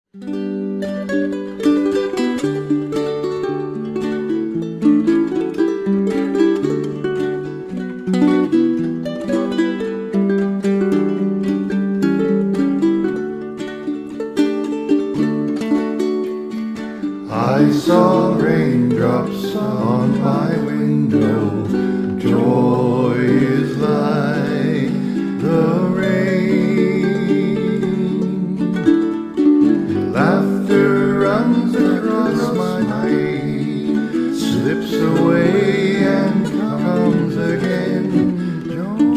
I saw raindrops on my window. Joy is like the rain. Laughter runs across my pane, slips away and comes again.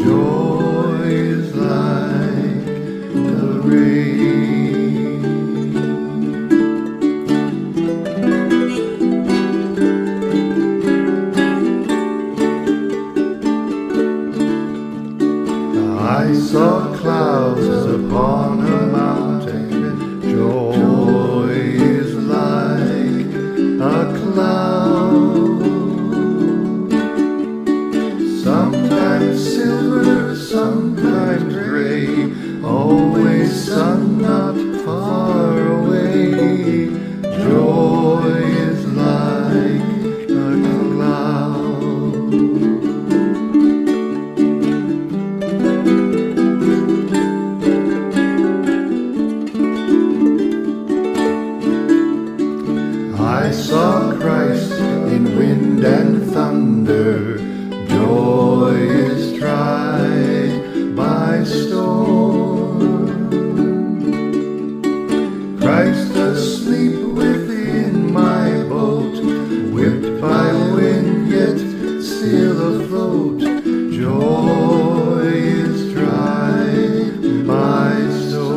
Joy is like the rain. I saw clouds upon a mountain. Joy is like a cloud. Sometimes silver, sometimes gray, always sun not far away. Joy is like a cloud. I saw Christ in wind and thunder. Joy is tried by storm. Christ asleep within my boat, whipped by wind yet still afloat. Joy is tried by storm.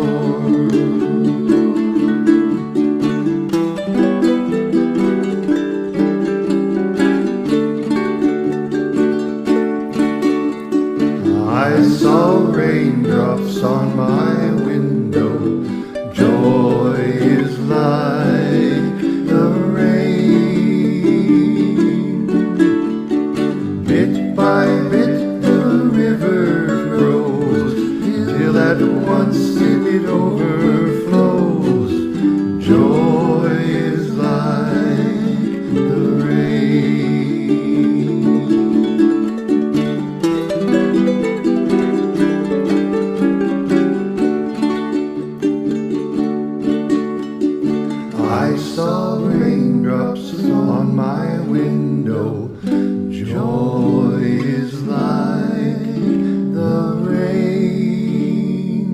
I saw raindrops on my window. Joy is like the rain. Bit by bit the river grows, till at once it overflows. Joy is like the rain. I saw raindrops on my window. Joy is like the rain.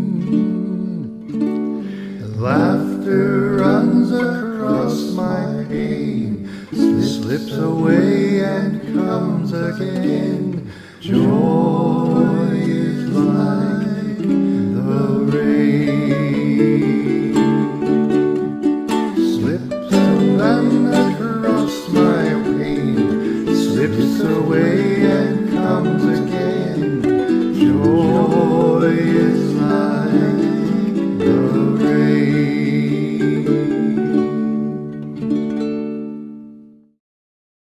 Laughter runs across my pane, slips away and comes again. Joy is like the rain. Slips across my pane, slips away